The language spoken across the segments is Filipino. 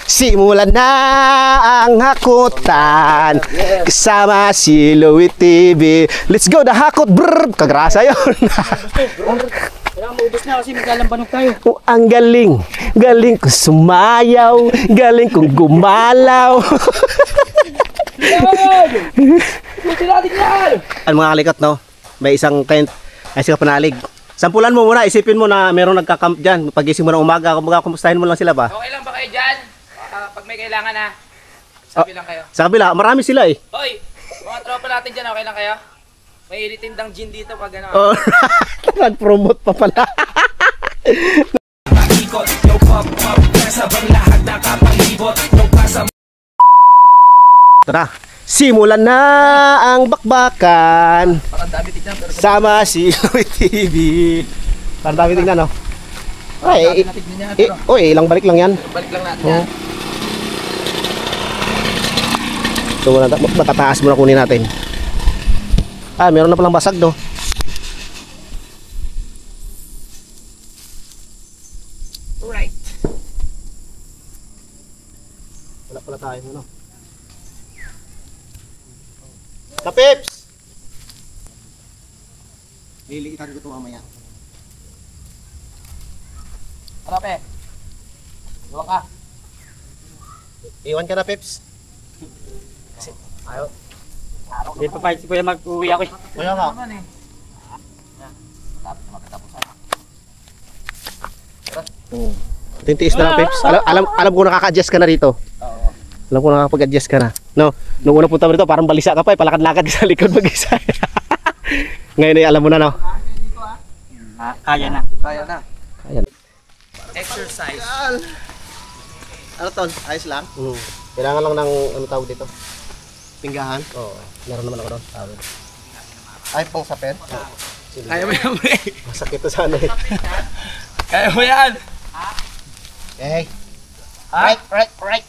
Simulan na ang hakutan kasama si Louie TV. Let's go, the hakot, brrr! Kagrasa yun. Kailangan maubos na kasi maglalambanog tayo. Oh, ang galing. Galing kong sumayaw. Galing kong gumalaw. Buti natin yan! Ang mga kalikot, no? May isang tent ay sila panalig. Sampulan mo muna, isipin mo na merong nagka-camp dyan. Pagising mo ng umaga, kumustahin mo lang sila ba? Okay lang ba kayo dyan? Pag may kailangan na, sabi lang kayo. Sa kabila, marami sila eh. Hoy! Mga tropa natin dyan, okay lang kayo? May iritindang gin dito pag ano. Oh, nag-promote pa pala. Tara, simulan na ang bakbakan. Parang dami tignan. Sama si Louie TV. Parang dami tignan, no? Ay, ilang balik lang yan. Balik lang natin yan. So, matataas muna kunin natin. Ah, meron na palang basag, do. Right. Wala pala tayo, ano? Kapips! Liliitan ko ito mamaya. Trope. Iwan ka. Iwan ka na, Pips. Kasi, ayaw. Hindi pa pa si Kuya mag-uwi ako eh. Kaya nga. Tapos na magkatapusan. Tintiis na lang, Pips. Alam ko nakaka-adjust ka na rito. Oo. Alam ko nakakapag-adjust ka na. No? Nung unang punta mo rito, parang balisa ka pa eh. Palakad-lakad ka sa likod mag-isa. Ngayon ay alam mo na, no? Kaya na. Kaya na. Ayan. Exercise. Ano to? Ayos lang? Kailangan lang ng ano tawag dito? Pinggahan? Oo. Meron naman ako doon. Ay, pang sapet? Kaya mo yan, pre. Masakit to sana eh. Kaya mo yan. Okay. Right.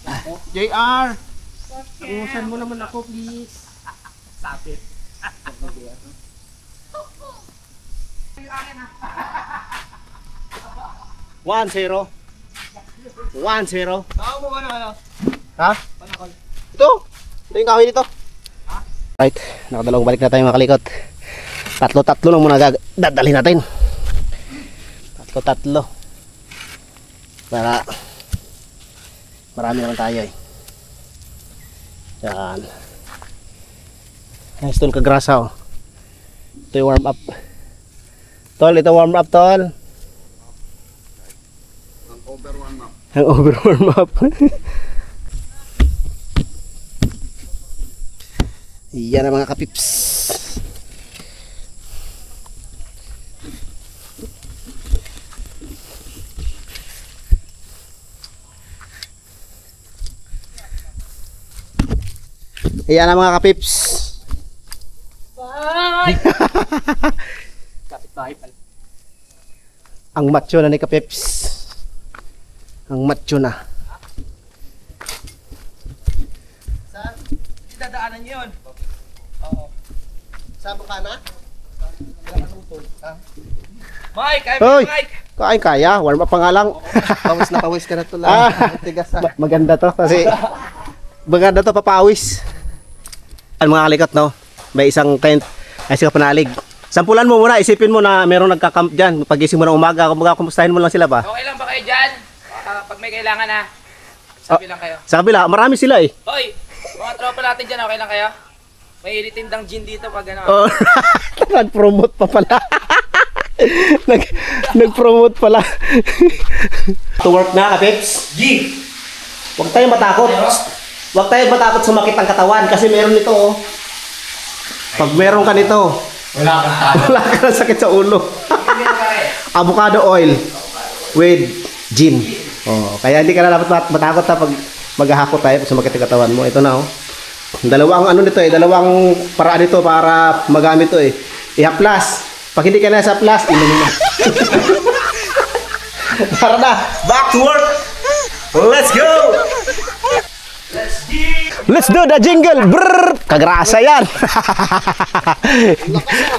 JR! Usan mo naman ako, please. Sapit. 1-0. 1-0. Ako mo ano? Ha? Ito yung kahoy nito. Right, nakadalawang balik na tayo mga kalikot. Tatlo lang muna dadalhin natin. Tatlo. Para marami naman tayo eh. Yan. Nice tol, kagrasa oh. Ito yung warm up. Tol, ito warm up tol. Ang over warm up. Yan ang mga kapips. Yan ang mga kapips. Bye! Kapit bahay pala. Ang macho na ni kapips. Ang macho na. Saan? Hindi dadaanan yun. Oo. Sa bukana? Mike! Kaya Hoy! mo, Mike! Kaya, warm up pa nga lang. Pawis na pawis ka na to lang. Tigas na. Maganda to kasi maganda to, papawis. Ang mga kalikot, no? May isang tent ay sila panalig. Sampulan mo muna, isipin mo na merong nagka-camp dyan. Pagising mo ng umaga, kumustahin mo lang sila ba? Okay lang ba kayo dyan? Pag may kailangan na, sabi lang kayo. Sa kabila, marami sila eh. Hoy! Mga tropa natin dyan, okay lang kayo? May iritindang gin dito pag ano. Oh, nag-promote pa pala. Nag-promote pala. To work na, kapips. G! Huwag tayong matakot. Huwag tayong matakot sumakit ang katawan kasi meron nito oh. Pag meron ka nito, Wala kang talo. wala ka na sakit sa ulo. Avocado oil with gin. Oh, kaya hindi ka na dapat matakot ha pag maghahakot tayo pag sumakit ang katawan mo. Ito na oh. Dalawang ano nito eh, dalawang paraan nito para magamit to eh. I-haplas. Pag hindi ka na sa plus, inumin na. Tara na, back to work. Let's go. Let's do the jingle. Brrr! Kagrasa yan.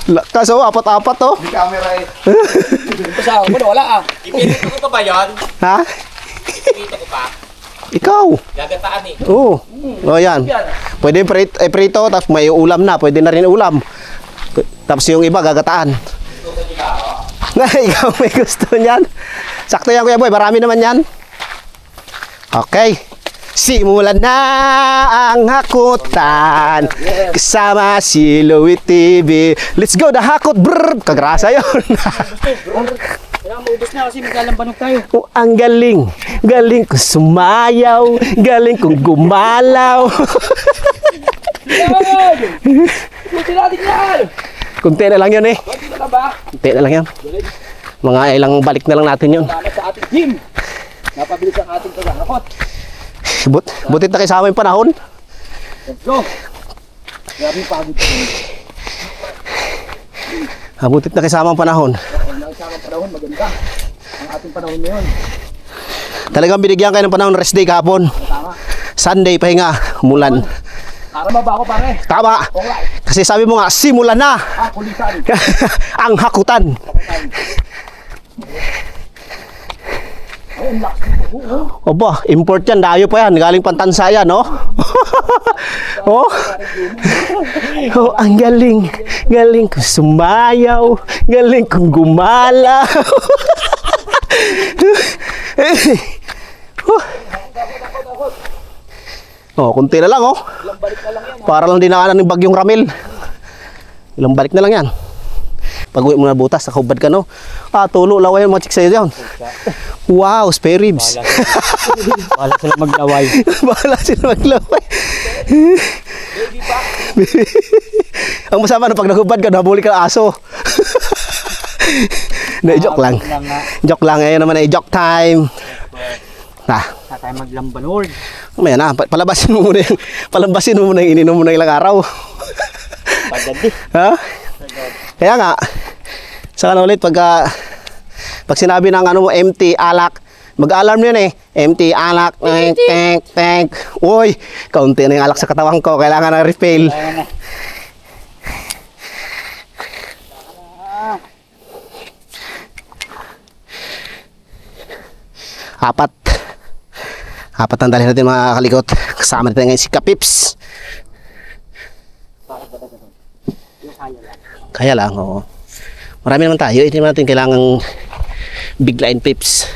Lakas oh, apat-apat oh. May camera eh. Sa ako, wala ah. Ipinito ko pa ba yan? Ha? Ipinito ko pa. Ikaw. Gagataan eh. Oo. O yan. Pwede prito, tapos may ulam na. Pwede na rin ulam. Tapos yung iba gagataan. Na, ikaw may gusto niyan. Sakto yan, Kuya Boy. Marami naman yan. Okay. Simulan na ang hakutan kasama si Louie TV. Let's go, the hakot. Brrr. Kagrasa yun. Kailangan maubos na kasi maglalambanog tayo. Oh, ang galing. Galing kong sumayaw. Galing kong gumalaw. Kunti natin yan! Kunti na lang yun eh. Kunti na ba? Kunti na lang yan. Mga ilang balik na lang natin yun. Salamat sa ating team. Napabilis ang ating paghahakot. Butit na kasama yung panahon. Let's go! Grabe yung pagod ko. Butit na kasama ang panahon. Kung nakisama ang panahon, maganda. Ang ating panahon ngayon. Talagang binigyan kayo ng panahon rest day kahapon. Tama. Sunday, pahinga, umulan. Tama ba ako pare? Tama. Alright. Kasi sabi mo nga, simulan na Kulisan. ang hakutan. Ayun, lakas ng buho. Oba, import yan. Dayo pa yan. Galing Pantansa yan, no? Oh. Oh, ang galing. Galing kong sumayaw. Galing kong gumalaw. Oh, kunti na lang, oh. Ilang balik na lang yan. Para lang dinaanan ng bagyong Ramil. Ilang balik na lang yan. Pag-uwi mo na butas, nakahubad ka, no? Ah, tulo, laway yung mga chicks sa'yo dyan. Wow, spare ribs. Wala sila maglaway. Bahala sila maglaway. Baby pa. Ang masama na pag nakahubad ka, nabuli ka ng aso. Na, joke lang. Joke lang, ngayon naman ay joke time. Sa tayo maglambanog. Mamaya na, palabasin mo muna yung ininom mo na ilang araw. Pagdabi. Ha? Kaya nga, saka na ulit pag sinabi ng ano mo, empty alak, mag-alarm yun eh. Empty alak, tank. Uy, kaunti na yung alak sa katawan ko, kailangan na refill. Kaya na. Apat ang dali natin mga kalikot. Kasama natin ngayon si Kapips. Kaya lang, oo. Marami naman tayo. Hindi naman natin kailangang biglain pips.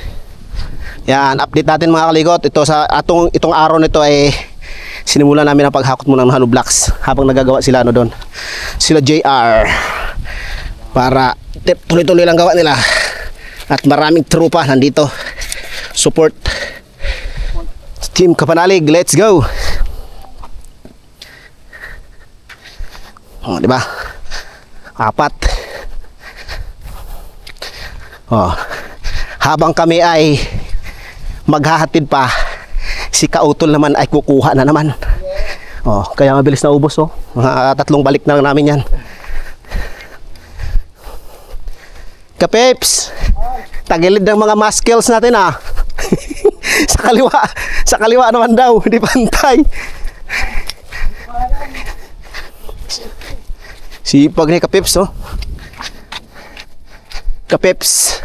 Yan, update natin mga kalikot. Itong araw nito ay sinimulan namin ang paghakot muna ng hollow blocks habang nagagawa sila ano doon. Sila JR. Para tuloy-tuloy lang gawa nila. At maraming trupa nandito. Support. Team Kapanalig, let's go. Oh, di ba? 4. Oh. Habang kami ay maghahatid pa, si Kautol naman ay kukuha na naman. Oh, kaya mabilis na ubos, oh. Mga 3 balik na lang namin 'yan. Kapeps. Tagilid ng mga muscles natin, ah. Sa kaliwa naman daw, hindi pantay. Sipag ni Kapeps, oh. Kapeps.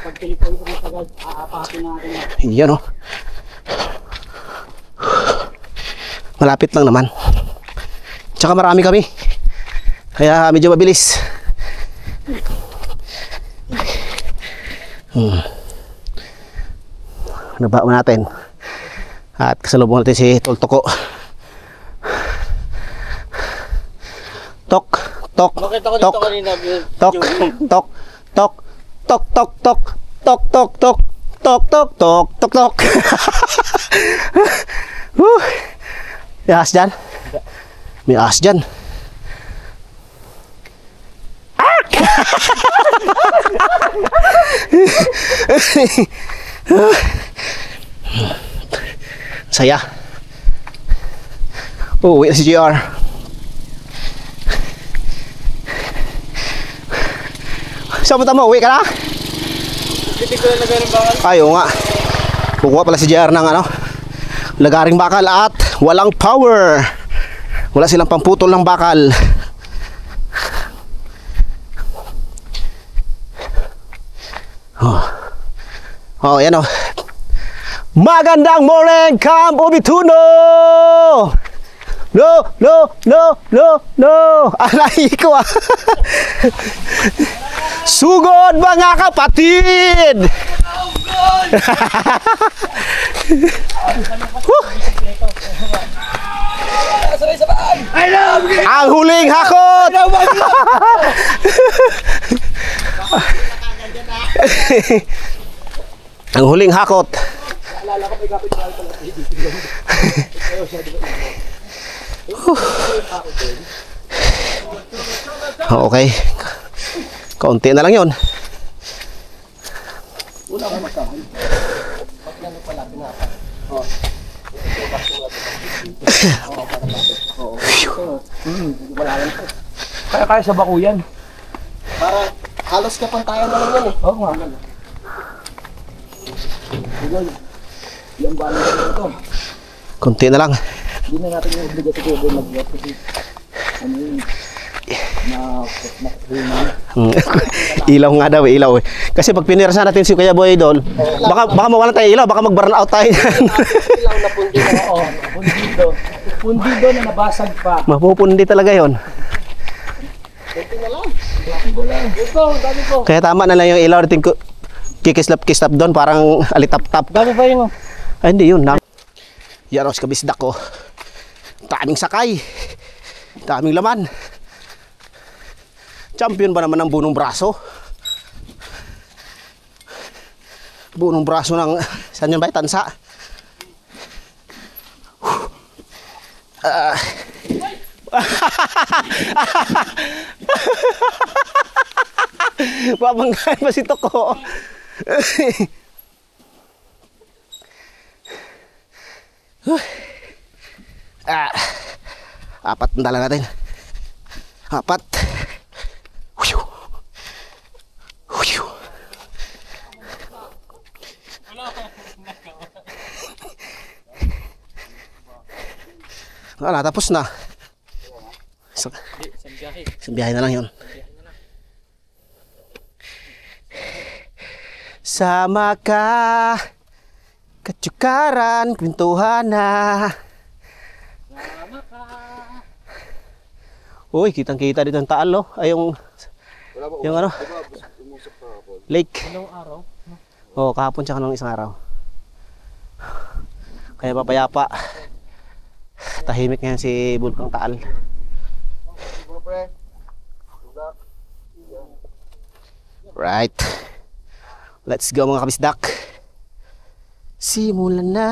Pag telepono ko matagal, aapakin natin. Yan, oh. Malapit lang naman. Tsaka marami kami. Kaya medyo mabilis. Nabaon natin. At kasalubong natin si Toltoko. Tok, tok, Nakita ko tok, dito kanina. tok, tok, tok, tok, tok, tok, tok, tok, tok, tok, tok, tok, tok, tok. May ahas dyan? May ahas dyan. Saya. Uwi na si JR. Saan mo? Uwi ka na? Hindi ko na lagay ng bakal. Ayaw nga. Kukuha pala si JR ng ano, lagaring bakal at walang power. Wala silang pamputol ng bakal. Oh, yan oh. Magandang morning, Camp Ubituno! No! Alay ko ah! Sugod mga kapatid! Ang huling hakot! Ang huling hakot. Okay. Kaunti na lang 'yon. Kaya sa bakuyan. Para halos kapantayan na lang yan eh. Oo nga. Kunti na lang. Hindi na natin yung obligato ko doon mag-work kasi ano yun, ilaw nga daw, ilaw eh. Kasi pag pinirasa natin si Kuya Boy Idol, baka mawalan tayo ilaw, baka mag-burn out tayo dyan. ilaw na pundido. Oo, pundido na nabasag pa. Mapupundi talaga yon. Kaya tama na lang yung ilaw natin kikislap-kislap doon, parang alitap-tap. Dami pa yun. Ay hindi yun. Yaros kabisdak ko. Daming sakay. Daming laman. Champion ba naman ng bunong braso? Bunong braso ng saan yun ba? Tansa. Babanggain pa si Toko. Apat ang dala natin. Apat. Wala, tapos na. Isang biyahe na lang yun. Sama ka, katsukaran, kwentuhan na. Uy, kitang-kita dito ang taal, no? Ay, yung ano? Lake. Anong araw? Oo, kahapon siya nung isang araw. Kaya papayapa. Tahimik ngayon si Bulkang Taal. Right. Let's go mga kabisdak. Simulan na.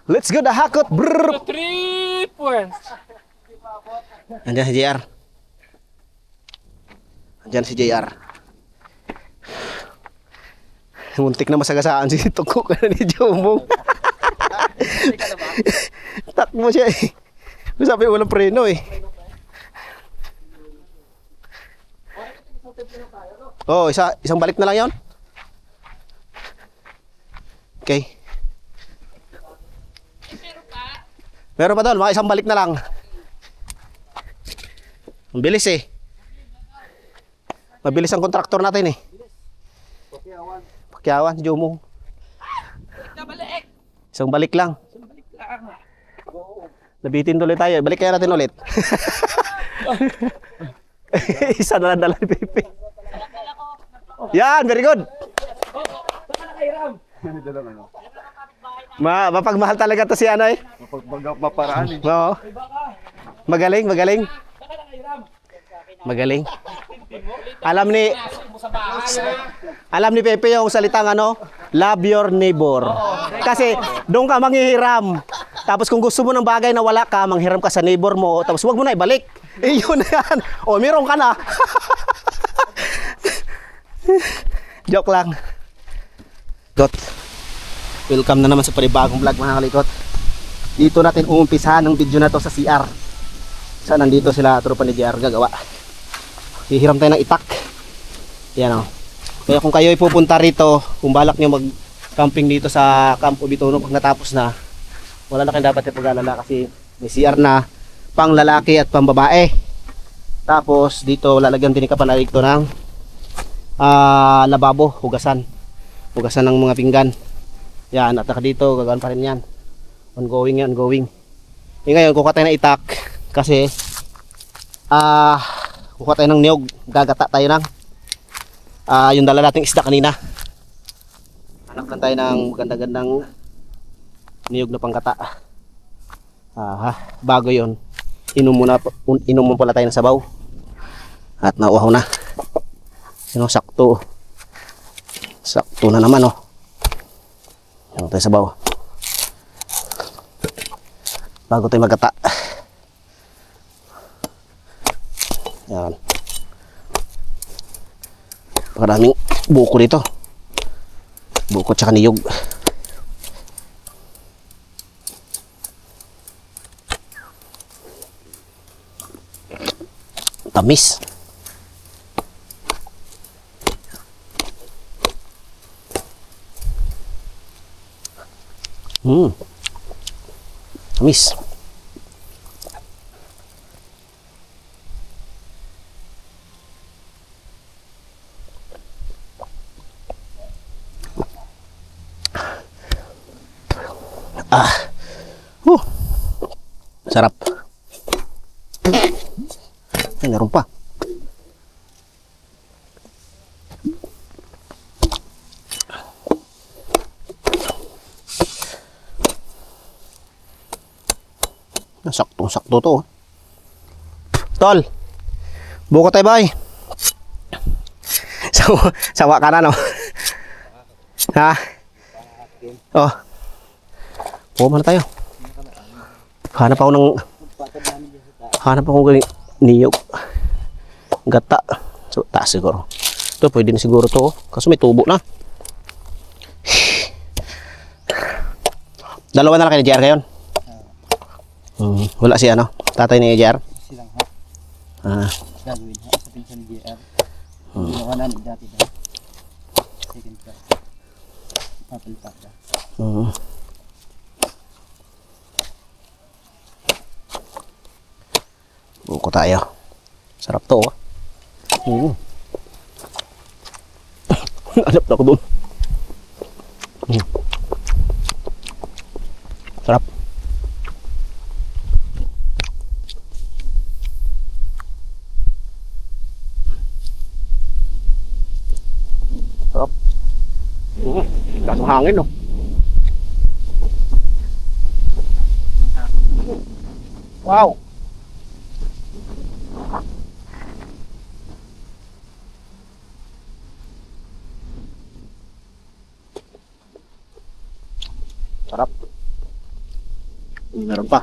Let's go the hakot. Brrr. 3 points. Andiyan si JR. Andiyan si JR. Muntik na masagasaan si Toko ka na ni Jomong. Takbo siya eh. Sabi walang preno eh. Oh, isang balik na lang 'yon. Okay. Meron pa doon, mga isang balik na lang. Ang bilis eh. Mabilis ang kontraktor natin eh. Pakyawan, Jomong. Isang balik lang. Nabitin tuloy tayo. Balik kaya natin ulit. Isa na lang dala ni Pepe. Yan, very good. Mapagmahal talaga to si ano eh. Maparaan eh. Oo. Magaling, magaling. Magaling. Alam ni Pepe yung salitang ano, love your neighbor. Kasi doon ka manghihiram. Tapos kung gusto mo ng bagay na wala ka, manghiram ka sa neighbor mo. Tapos wag mo na ibalik. Eh yun na yan. O, meron ka na. Joke lang. Dot. Welcome na naman sa panibagong vlog mga kalikot. Dito natin uumpisahan ang video na to sa CR. Saan nandito sila tropa ni JR gagawa. Hihiram tayo ng itak. Yan o. Kaya kung kayo ay pupunta rito, kung balak nyo mag-camping dito sa Camp Ubituno pag natapos na, wala na kayong dapat ipag-alala kasi may CR na pang lalaki at pang babae. Tapos dito lalagyan din ka panalig to ng lababo, hugasan ng mga pinggan. Yan, at dito gagawin pa rin yan. Ongoing yan, ongoing. Ngayon kukuha tayo ng itak kasi kukuha tayo ng niyog, gagata tayo ng yung dala nating isda kanina. Hanap lang tayo ng maganda-gandang niyog na panggata. Bago yon, inom mo pala tayo ng sabaw at nauhaw na. Sakto na naman, oh. Yan tayo sabaw bago tayo magkata. Yan, maraming buko dito, buko tsaka niyog. Tamis. Tamis. Sarap. Ay, meron pa. Saktong-sakto to. Tol, buko tayo bay. Sawa ka na, no? Ha? Oh. Buko muna tayo. Hanap ako ng niyog. Gata. So, taas siguro. Ito, pwede na siguro to. Kaso may tubo na. Dalawa na lang kayo ni JR ngayon. Wala si ano? Tatay ni JR? Silang ha. Gagawin ha. Sa pinsan ni JR. Ginawa namin dati ba? Second class. Papalipat ka. Buko tayo. Sarap to, oh. Hanap na ko doon. Sarap. Sarap. Lasang hangin, no? Wow. Sarap. Meron pa.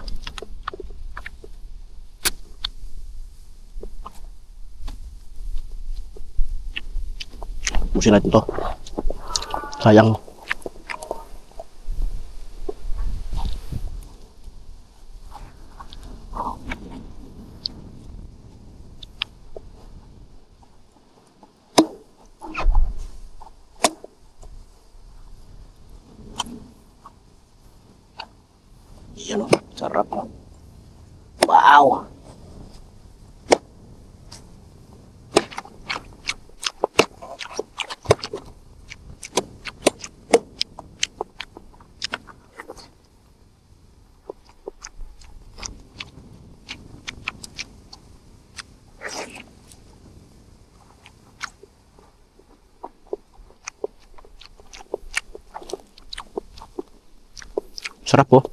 Pusin natin to. Sayang. Yan, sarap. Wow. Sarap, oh.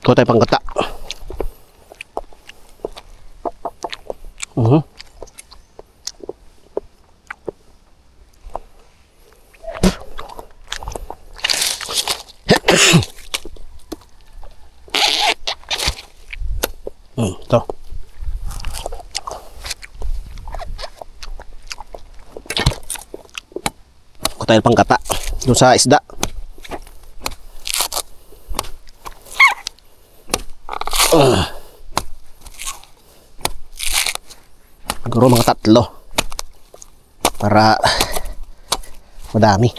Ito tayo panggata. Ito. Ito tayo panggata doon sa isda. Siguro mga 3. Para madami.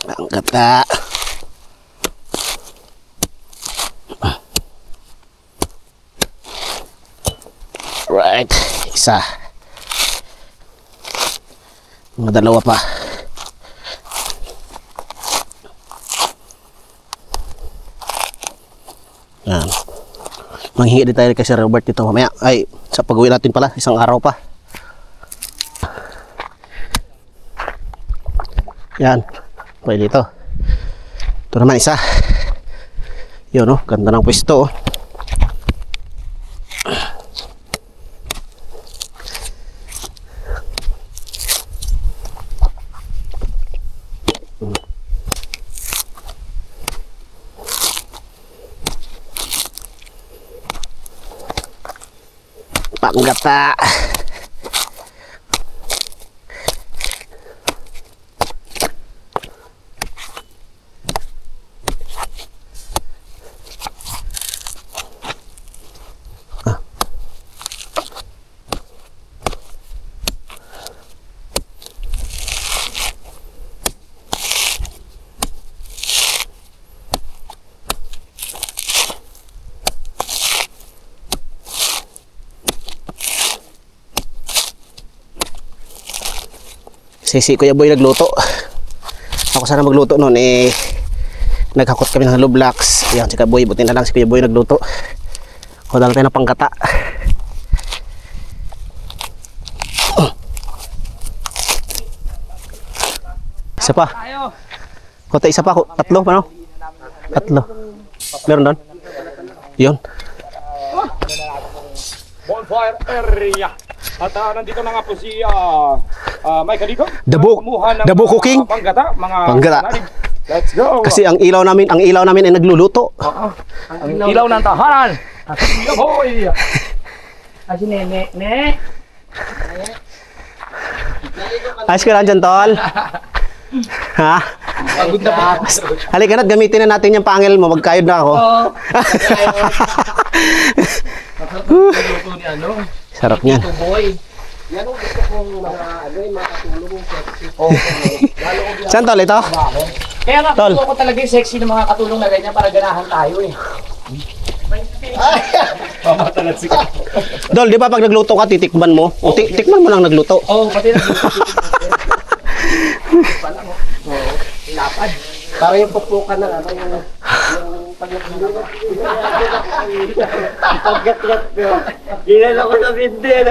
Ang gata. Right, isa. Mga 2 pa. Yan. Manghingi din tayo kay Sir Robert dito mamaya. Ay, sa pag-uwi natin pala, isang araw pa. Yan. Okay dito. Ito naman isa. Yun, oh, ganda ng pwesto, oh. Panggata. Si Kuya Boy nagluto. Ako sana magluto noon, eh naghakot kami ng hollow blocks. Ayan si Kuya Boy, buti na lang si Kuya Boy nagluto. Kuha lang tayo ng panggata. Isa pa. Kota isa pa, 3 pa, no? 3. Meron doon? Yun. Bonfire area. At nandito na nga po si Mike dito. Dabo cooking. Panggata, mga Panggata. Let's go. Kasi ang ilaw namin ay nagluluto. Ang ilaw ng tahanan. Yo boy. Asi nene. Ayos ka lang dyan, tol. Ha? Pagod na pa. Halika na't gamitin na natin yung pangil mo. Magkayod na ako. Luto ni ano? Sarap niyan. Ito boy. Yan ang gusto kong mga makatulong. Saan, tol? Ito? Kaya nga, Tol. gusto ko talaga yung sexy ng mga katulong na ganyan para ganahan tayo eh. Dol, di ba pag nagluto ka, titikman mo? O, tikman mo lang nagluto. Oo, pati na. Lapad. Para yung pupukan ng ano yung pagkat-gat ko. Ginan ako sa bindi.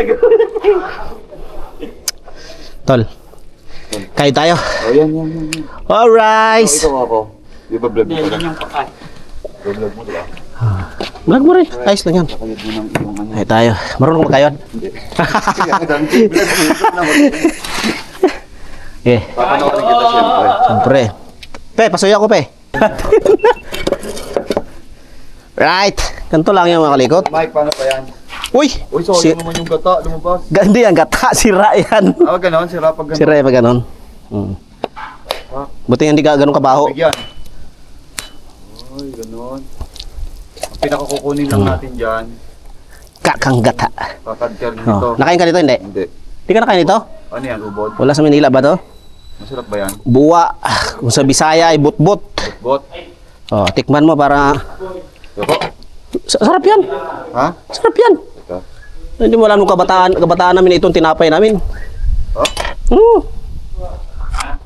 Tol, kain tayo. Oh, yan. All rise. Ito ako. Di ba vlog mo Yan lang? yung pakat. Vlog mo diba? Vlog mo rin. Ayos lang yan. Kaya doon ang ibang ano. Kain tayo. Marunong ka makayod? Hindi. Kaya ang vlog mo. Eh, Papanoorin kita siyempre. siyempre. Pe, pasuyo ako, pe. Right. Ganito lang yung mga kalikot. Mike, paano pa yan? Uy! Uy, sorry naman yung gata, lumabas. Hindi yan, gata. Sira yan. Ganon, sira pag ganon. Sira yan pag ganon. Buti hindi ka ganun kabaho. Bigyan. Ay, ganon. Ang pinakakukunin lang natin dyan, Kakang gata. kakadkar nito. Oh. Nakain ka nito, hindi? Hindi. Hindi ka nakain nito? Ano yan, ubod? Wala sa Manila ba to? Masarap ba yan? Buwa. Kung sa Bisaya ay butbut. Bot? Oh, tikman mo para... Yoko? Sarap yan. Ha? Sarap yan. Ito? Hindi mo alam nung kabataan namin itong tinapay namin. Ha?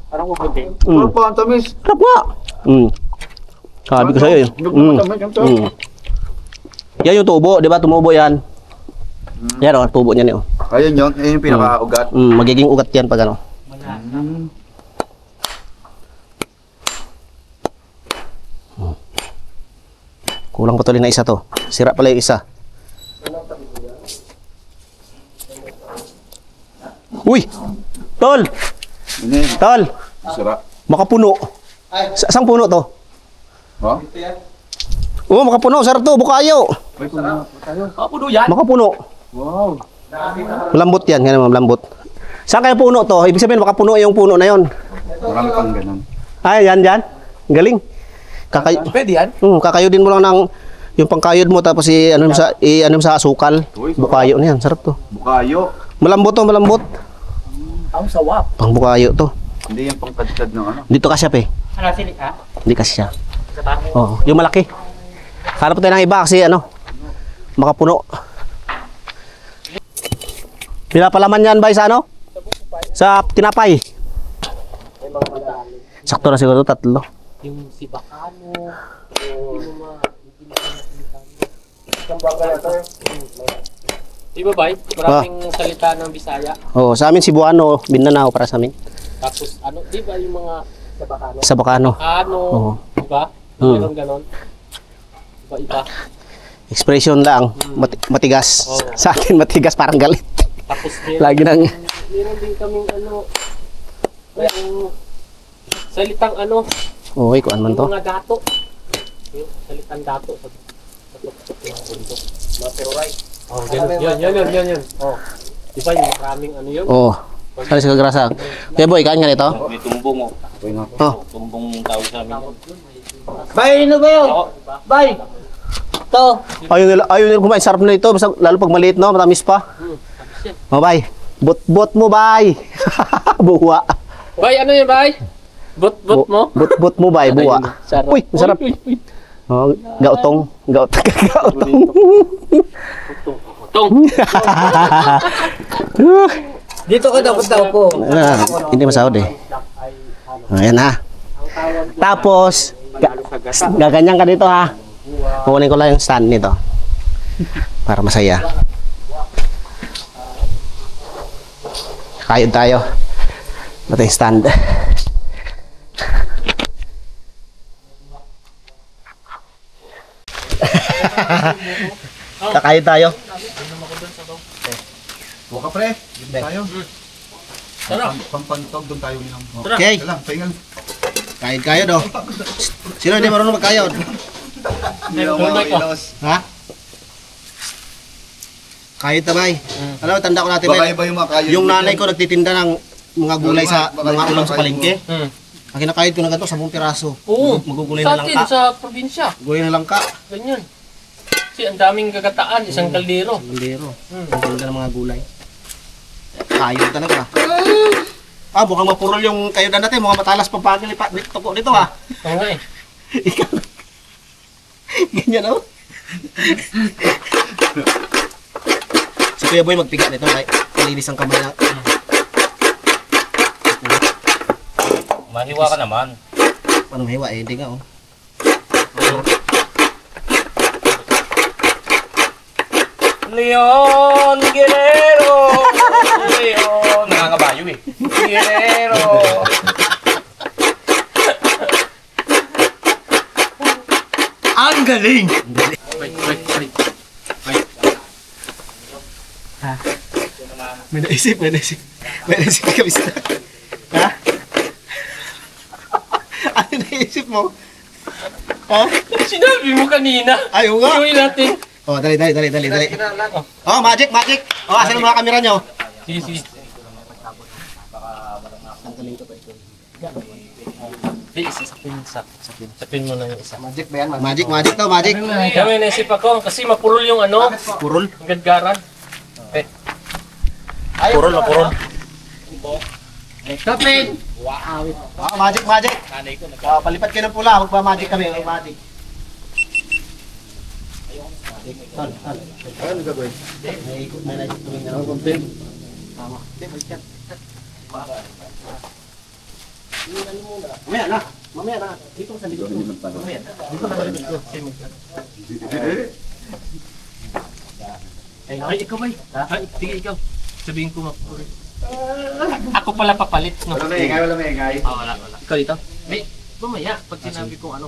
Parang pupunti. Ano pa ang tamis? Sarap nga. Sabi ko sa'yo yun. Yan yung tubo, di ba? Tumubo yan. Yan o, tubo niyan yun. Ayun yun, ayun yung pinaka-ugat. Magiging ugat yan pag ano. Kulang pa tuloy na isa to. Sira pala yung isa. Uy! Tol! Ano yun? Tol! Sira. Makapuno. Saan puno to? Ha? Oo, makapuno. Sarap to. Bukayo. Ay, puno. Puno yan. Makapuno. Wow. Malambot yan. Ganun, malambot. Saan kayo puno to? Ibig sabihin, baka puno yung puno na yon. Marami pang ganun. Ay, yan. Galing. Pwede yan? Kakayodin mo lang ng yung pangkayod mo tapos ano sa asukal. Uy, Bukayo na yan. Sarap to. Bukayo. Malambot to, malambot. Ang sawap. Pang bukayo to. Hindi yung pangkadkad ng ano. Dito kasya pe. Ano, sili ka? Hindi kasya. Oo, yung malaki. Hanap tayo ng iba kasi makapuno. Pinapalaman yan ba sa ano? Sa tinapay. Sakto na siguro 3. Yung si Bacano, di ba bay? Maraming salita ng Bisaya. Oo, sa amin Cebuano, Mindanao para sa amin. Tapos ano, di ba yung mga sa Bacano? Sa Bacano. Ano, Oo. di ba? Meron ganon. Iba-iba. Expression lang, matigas. Oo. Sa atin matigas parang galit. Tapos Lagi nang meron din kaming ano, yung salitang ano, Uy, kuan man to. yung mga dato. Yung salitang dato sa bundok. Mga peroray. Oh, ganun. Yan. Oh. Di ba yung maraming ano yun? Oo. Salis ka grasa. Kaya boy, kain nga nito. May tumbong oh. Okay na. Oh. Tumbong tawag sa amin. Bay, ano ba yun? Bay! To. Ayaw nila kumain. Sarap na ito. Basta, lalo pag maliit, no? Matamis pa. Oh, bay. Bot mo, bay. Buwa. Bay, ano yun, bay? Bot mo? Bot mo, bay. Buwa. Sarap. Uy, masarap. Oh, gautong. Gautong. Tong. Dito ka dapat daw po. Hindi masahod eh. Ayan ha. Tapos, gaganyan ka dito ha. Kukunin ko lang yung stand nito. Para masaya. Kayod tayo. Ito yung stand. Kakayod tayo. Buka pre. Doon tayo. Pampantog doon tayo nilang. Okay. Lang, pahingal. Kayod kayo do. Sino hindi marunong magkayod? Ha? Kayod tabay. Alam mo, tanda ko natin Baka bay. iba yung makayo. Yung nanay ko nagtitinda ng mga gulay sa Baka mga iba ulam sa makayo palengke. Hmm. Ang kinakayod ko na ganito, 10 piraso. Oo. Magugulay Sa na atin, langka. sa probinsya. Gulay na langka. Ganyan. Kasi ang daming kagataan, isang kaldero. Bandero. Ang ganda ng mga gulay. Kayod talaga. Mukhang mapurol yung kayodan natin. Mukhang matalas pa pagil tuko nito ah. Oo nga eh. Ikaw. Ganyan oh. Si Kuya Boy magpiga nito. Kalinis ang kamay na. Mahiwa ka naman. Paano mahiwa eh? Hindi nga oh. Leon Guerrero! Leon! Nangangabayo eh. Guerrero! Ang galing! Wait. May naisip ka bisa. Ha? Ano naisip mo? Ha? Sinabi mo kanina. Ayaw nga. Iuwi natin. Oh, dali. Oh, magic. Oh, asan ang mga kamera nyo? Sige. Di, isa sapin mo na yung isa. Magic ba yan? Magic to, magic. Kaya may naisip ako, kasi mapurol yung ano, Purol. yung gadgaran. Purol. Kapin! Oh, magic. Oh, palipat kayo ng pula. Magpa-magic kami. Magic. Tol. Ano gagawin? May ikot na naisip kami na. Tama. Mamaya na. Dito sa likod. Mamaya. Dito ka sa likod. Ay, ikaw ba? Ay, sige ikaw. Sabihin ko mapurol. Ako pala papalit, no? Wala maingay. Wala. Ikaw dito? Ay, mamaya, pag sinabi ko ano.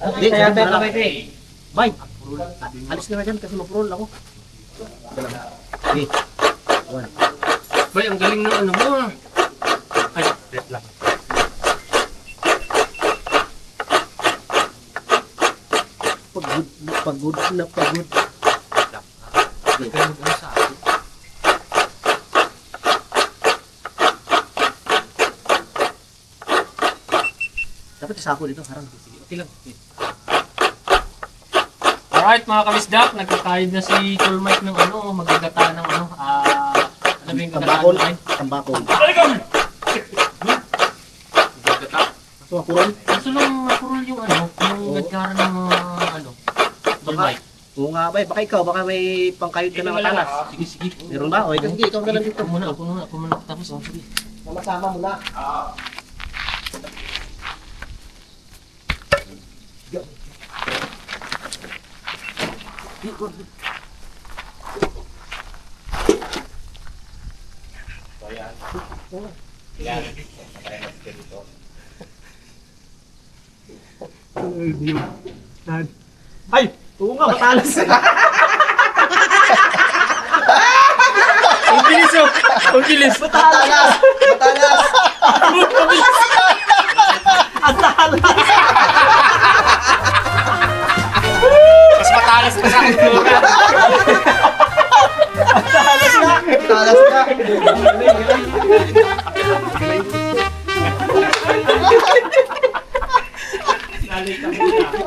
Hindi, kaya tayo kay Bay. Alis ka na dyan kasi mapurol ako. Okay. Bay, ang galing ng ano mo. Ay, wait lang. Pagod na pagod. Dapat isako dito, harang. Sige, okay lang. Okay. Alright mga kamisdak, nagkakayod na si Tol Mike ng ano, magagata ng ano, ano ba yung Tambakol. gagataan? Tambakol. Magagata. Gusto mapuron? Gusto lang mapurol yung ano, yung gagkaran ng ano, Tol Baka- Mike. Oo nga ba, baka ikaw, baka may pangkayod ka na matalas. Sige, sige. Meron ba? O, ikaw, sige, ikaw na lang dito. Ako muna. Tapos, sige. Sama-sama muna. Ay! Oo nga, matalas. Ang bilis oh! Ang bilis! Matalas! Matalas! Mas matalas pa sa akin. Matalas na!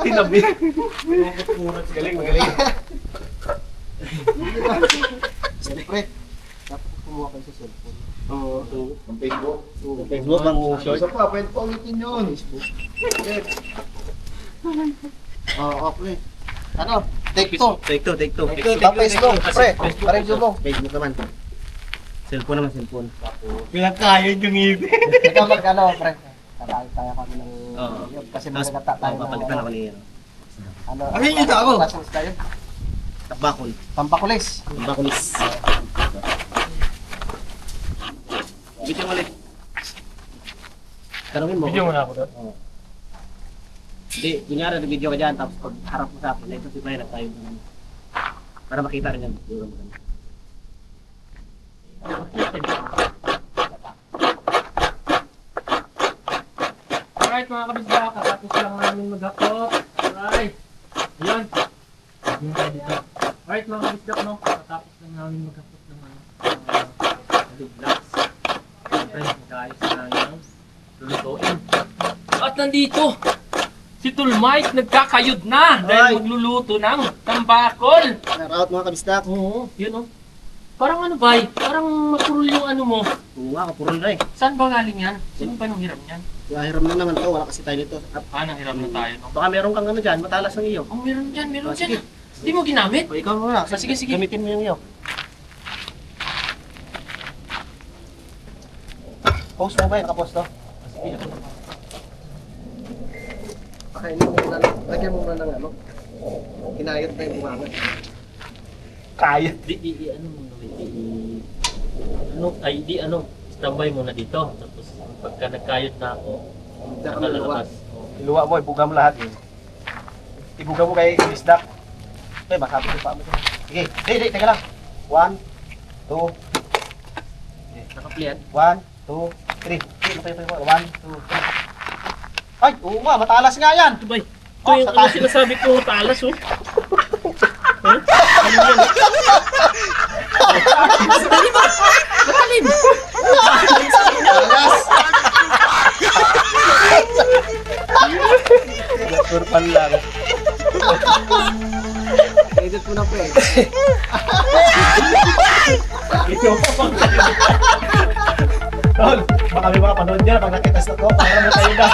Tinabi. Galing. Siyempre, dapat kumuha kayo sa cellphone. Oo. Ang Facebook. Facebook, ang short. Isa pa, pwede pa ulitin yun. Okay. Ano? Take two. Facebook, pre. Parang mo. Facebook naman. Cellphone naman, cellphone. Pinagkayod yung ibig. Ikaw magkano, pre? Tatay kami ng... Kasi Tapos, magkata tayo ng... papalitan ako niya. Ano? Ano yun yung tao? Klaseng tayo? Takbakol. Pampakulis. Takbakulis. Video mo ulit. Tanungin mo. Video mo na ako doon. Hindi, kunyari nag-video ka dyan, tapos pag harap mo sa akin, ito si Brian, tayo para makita rin yan. Alright mga kabisda, katapos lang namin maghakot. Alright. Ayan. Ayan tayo dito. Alright mga kabisda, no? Katapos lang namin maghakot ng blocks. Siyempre, magkaayos na yung lulutuin. At nandito, si Tol Mike nagkakayod na dahil magluluto ng tambakol. Out mga kabisdak. Oo, yun oh. Parang ano ba? Parang mapurol yung ano mo. Oo nga, kapurol na eh. Saan ba galing yan? Sino ba nung hiram yan? Hiram na naman to, wala kasi tayo nito. Nang hiram na tayo. No? Baka meron kang ano dyan, matalas ng iyo. Oh, meron dyan. Sige. Hindi mo ginamit? O ikaw muna, Sige. gamitin mo yung iyo. Post mo ba? Nakapost to? Sige. Pakainin mo muna, lagyan mo muna ng ano. Kinayot na yung bumangan. Kaya. Ano mo ano, standby muna dito. Tapos pagka nagkayod na ako, nakalabas. Iluwa mo, ibuga mo lahat. Ibuga mo kay Isdak. Okay, masabit yung paa mo. Sige, teka lang. 1, 2, Naka-play 1, 2, 3. 1, 2, 3. Ay, oo nga, matalas nga yan. Ito ba? Ito yung ano sinasabi ko, talas oh. Ano yan? Matalim! Talas! Surpan lang. Edit mo na po eh. Ito pa pang Tol, baka may mga panood dyan pag nakita sa to, para mo tayo na.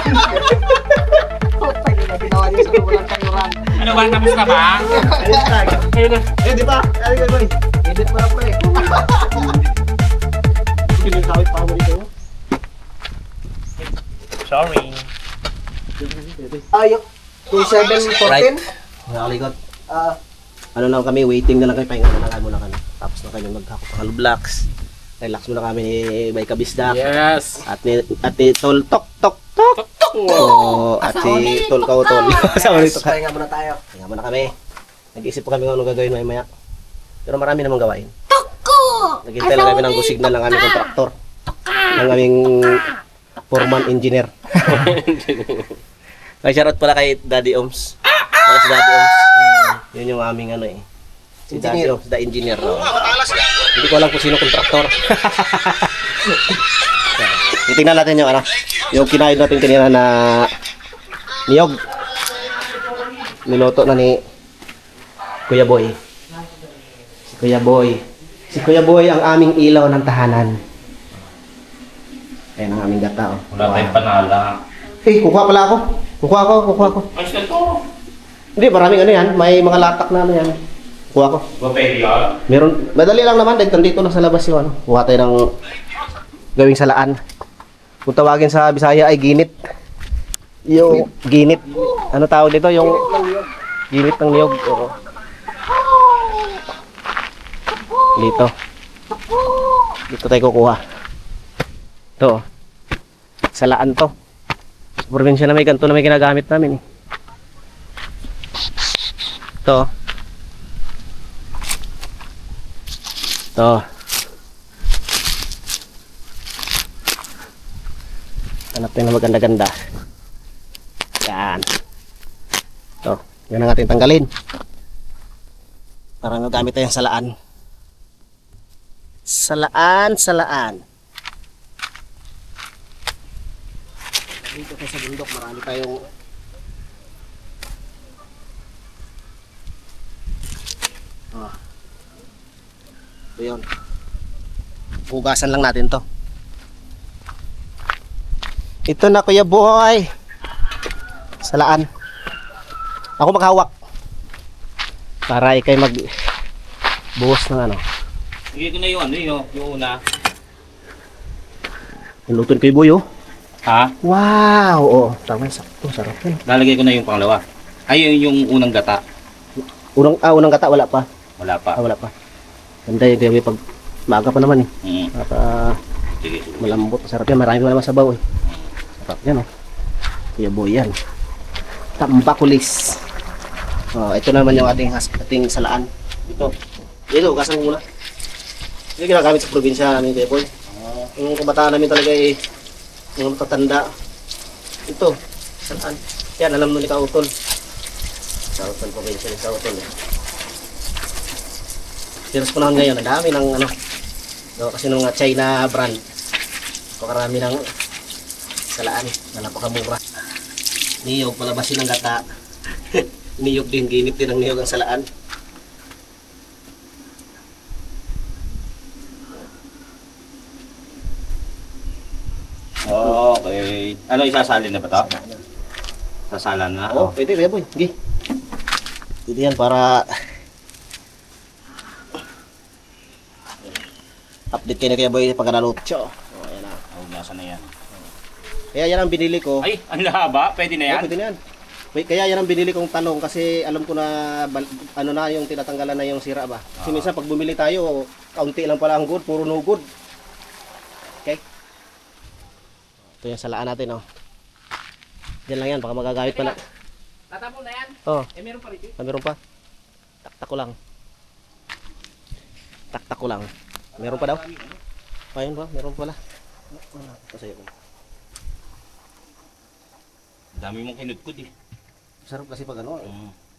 Ginawa niyo sa walang kanyuran. Ano ba? Tapos na ba? Eh, di ba? Edit mo na po eh. Hindi yung kawit pa mo dito. Sorry. Ayo. 2714. Nakalikot. Ano na kami, waiting na lang kayo, pahinga na lang muna kami. Tapos na kami maghakot ng hollow blocks. Relax muna kami ni Bay Kabisdak. Yes. At ni Tol Tok. Oh, at si Tol Kautol. Sama nito ka. Pahinga muna tayo. Pahinga muna kami. Nag-isip pa kami kung ano gagawin maya. Pero marami namang gawain. Naghintay lang kami ng go signal ng aming kontraktor. Ng aming foreman engineer. May shoutout pala kay Daddy Oms. Para si Daddy Oms. Yun yung aming ano eh. Si Daddy Oms, the engineer. Hindi ko alam kung sino kontraktor. Titingnan natin yung ano, yung kinayod natin kanina na Niyog. Niluto na ni Kuya Boy. Si Kuya Boy. Si Kuya Boy ang aming ilaw ng tahanan. Ayan ang aming gata, oh. Wala tayong panala. Kukuha pala ako. Kukuha ko. Ay, siya to. Hindi, maraming ano yan. May mga latak na ano yan. Kuha ko. Bapelya. Meron, madali lang naman. Dahil dito na sa labas yung ano. Kuha tayo ng gawing salaan. Kung tawagin sa Bisaya ay ginit. Yung ginit. Ano tawag dito? Yung ginit ng niyog. Oo. Dito. Dito tayo kukuha. Ito. Salaan to. Sa probinsya na may ganito na may ginagamit namin. Ito. Ito. Hanap tayo na maganda-ganda. Yan. Ito. Yan ang ating tanggalin. Para magamit tayong salaan. Salaan. Dito tayo sa bundok, marami tayong ito yun. Hugasan lang natin to. Ito na Kuya Boy. Salaan. Ako maghawak. Para ikay mag buhos ng ano. Sige ko na yung ano yung una. Niluto ni Kuya Boy, oh. Ha? Wow! Oh, tama, sakto, sarap yun. Lalagay ko na yung pangalawa. Ay, yung unang gata. Unang gata, wala pa. Wala pa. Wala pa. Ganda yung Kuya Boy pag maaga pa naman, eh. Sige. Malambot, sarap yan. Marami naman sabaw, eh. Sarap yan, oh. Kuya Boy yan. Tambakulis. Oh, ito naman yung ating salaan. Ito, ugasan ko muna. Ito ginagamit sa probinsya namin, Kuya Boy. Yung kabataan namin talaga, eh, yung matatanda. Ito, salaan. Yan, alam mo ni Kautol. Kautol, probinsya ni Kautol, eh. Pero sa panahon ngayon, ang dami ng ano, kasi nung China brand, pakarami ng salaan na napakamura. Niyog, palabasin ng gata. Niyog din, ginit din ang niyog ang salaan. Okay. Ano, isasalin na ba ito? Sasalan na? Oo, pwede Kuya Boy. Sige. Pwede yan para update kayo na Kuya Boy pag naluto. Oh, ayan na. Hugasan na yan. Kaya yan ang binili ko. Ay, ang haba. Pwede na yan? Pwede na yan. Wait, kaya yan ang binili kong talong kasi alam ko na ano na yung tinatanggalan na yung sira ba. Kasi minsan pag bumili tayo, kaunti lang pala ang good, puro no good. Okay? Ito yung salaan natin, oh. Diyan lang yan, baka magagamit pa na. Tatapon na yan? Oh, Meron pa rin. meron pa. Taktak ko lang. Taktak ko lang. Meron pa daw? Ayun ba? Meron pala. Pasaya ko. Dami mong kinudkod eh. Sarap kasi pag ano.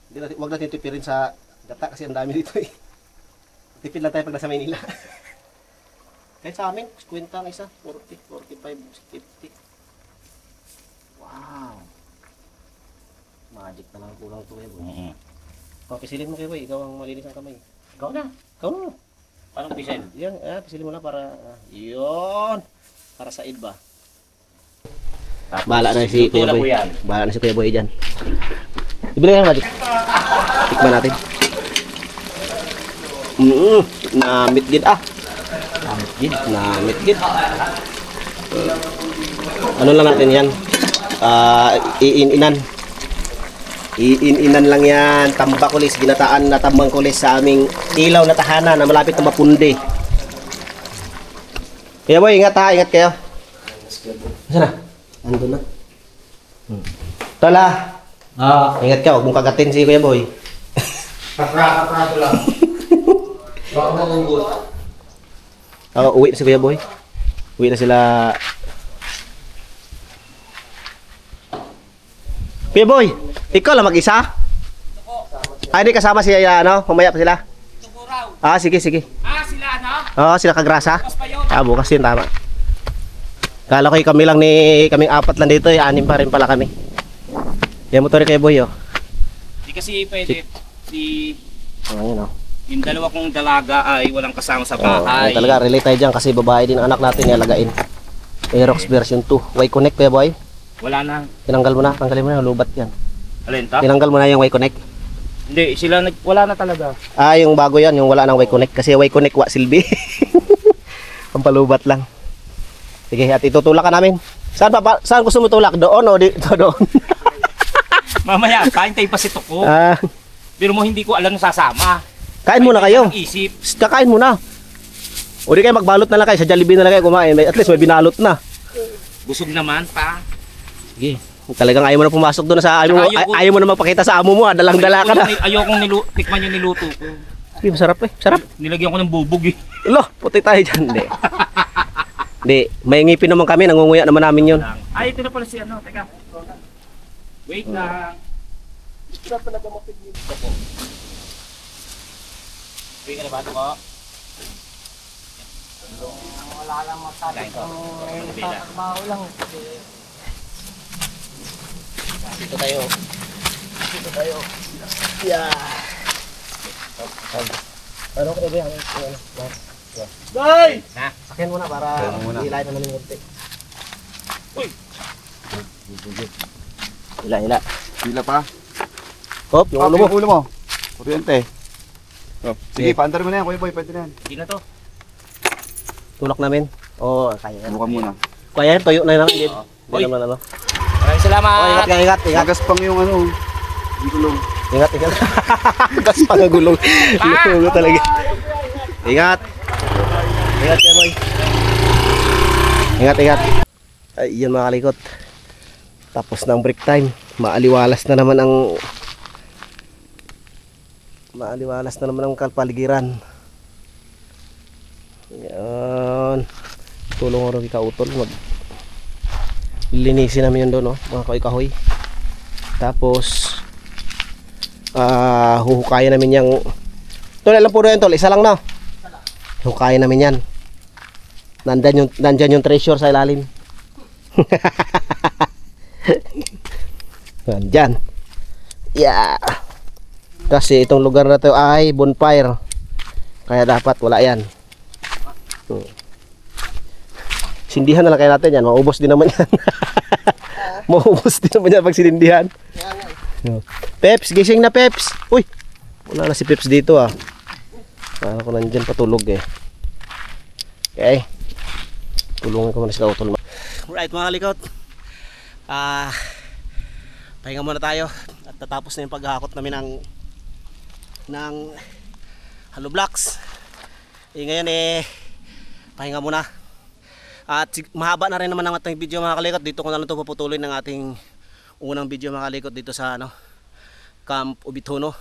Hindi natin, wag natin tipirin sa gata kasi ang dami dito eh. Tipid lang tayo pag nasa Maynila. Kahit sa amin, 50 ang isa. 40, 45, 50. Wow. Magic na lang kulang to eh. Papisilin mo kayo boy, ikaw ang malinis ang kamay. Ikaw na. Anong pisil? Yan, pisilin mo na para, yun. Para sa iba. Bahala na si Kuya Boy. Bahala na si Kuya Boy dyan. Ibili ka ng magic. Tikman natin. Namit gid ah. Namit gid. Ano lang natin yan? Iin-inan. Iin-inan lang yan. Tambakulis, ginataan na tambangkulis sa aming ilaw na tahanan na malapit na mapundi. Kuya Boy, ingat ha. Ingat kayo. Saan na? Andun na. Tola. Ingat ka, huwag mong kagatin si Kuya Boy. Kaprato lang. Baka magugot. Uwi na si Kuya Boy. Uwi na sila. Kuya Boy, ikaw lang mag-isa? Ay, di kasama siya, ano? Humaya pa sila. Sige. Sila ano? Oo, sila Kagrasa. Bukas pa yun. Bukas yun, tama. Kala ko kami lang kaming apat lang dito, 6 pa rin pala kami. Yan motor kay Boy, oh. Di kasi pwede. Ayun, oh. Yung dalawa kong dalaga ay walang kasama sa Oh, bahay. talaga relate tayo dyan kasi babae din ang anak natin ialagain. Aerox version 2. Y-Connect Kuya Boy. Wala na. Tinanggal mo na, tanggalin mo na, lubat yan. Alin ta? Tinanggal mo na yung Y-Connect. Hindi, wala na talaga. Ah, yung bago yan, yung wala nang Y-Connect. Kasi Y-Connect wa silbi. Pampalubat lang. Sige, at itutulak ka namin. Saan gusto mo tulak? Doon o doon? Mamaya, kain tayo pa si Tuko. Ah, Pero mo hindi ko alam na sasama. kain muna kayo. Isip. Kakain muna. O di kayo magbalot na lang kayo. Sa Jollibee na lang kayo kumain. At least may binalot na. Busog naman pa. Sige. Talagang ayaw mo na pumasok doon sa amo mo. Ayaw mo na magpakita sa amo mo. Dalang-dala ka na. Ayokong tikman yung niluto ko. Sige, masarap eh. Sarap. Nilagyan ko ng bubog eh. Lo, puti tayo dyan. Hindi. Hindi. May ngipin naman kami. Nangunguya naman namin yun. Ay, ito na pala si ano. Teka. Wait lang. Wait ka na ba ito ko? Wala lang masabi ko. Dito tayo. Dito tayo. Yeah. Ano ko ba yan? Day! Ha? Sakyan muna para ilahin na namin yung konti. Uy! Ila. Pila pa. Hop, yung ulo mo. Ulo mo. Kuryente. Oh, sige, Okay. paandar mo na yan, Kuya Boy, pwede na yan. Hindi na to. Tulak namin. Oo, kaya yan. Buka muna. Kaya yan, tuyo na lang. Hindi Uy. naman ano. Maraming salamat. Ingat. Nagaspang yung ano, yung gulong. Ingat. Gas pa nga gulong. Gulong talaga. Ingat. Ingat kayo, boy. Ingat. Ay, yan mga kalikot. Tapos ng break time. Maaliwalas na naman ang kapaligiran. Yan. Tulong ko rin kautol. Linisin namin yun doon, no? Mga kahoy. Tapos huhukayan namin yung tol, alam po na yun tol, isa lang na. Hukayan namin yan. Nandyan yung treasure sa ilalim. Nandyan. Yeah. Kasi itong lugar na to ay bonfire. Kaya dapat wala yan. Sindihan na lang kaya natin yan. Maubos din naman yan. Maubos din naman yan pag sinindihan. Peps, gising na Peps. Uy, wala na si Peps dito ah. Para ko nandyan patulog eh. Okay. Tulungan ko muna si Kautol. Alright mga kalikot. Pahinga muna tayo. At tatapos na yung paghahakot namin ng hollow blocks. Ngayon pahinga muna. At mahaba na rin naman ang ating video mga kalikot. Dito ko na lang ito puputuloy ng ating unang video mga kalikot dito sa Camp Ubithono.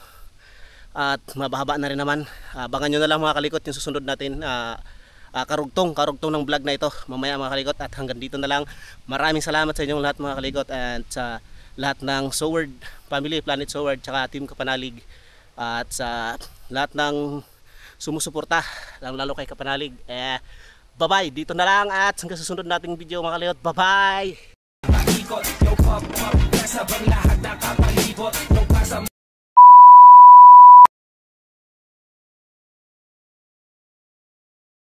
At mababa na rin naman. Abangan nyo na lang mga kalikot yung susunod natin karugtong ng vlog na ito mamaya mga kalikot. At hanggang dito na lang. Maraming salamat sa inyong lahat mga kalikot. And sa lahat ng Soward family, Planet Soward, tsaka Team Kapanalig. At sa lahat ng sumusuporta, lalo kay Kapanalig. Bye bye, dito na lang at hanggang susunod nating video mga kalikot. Bye bye.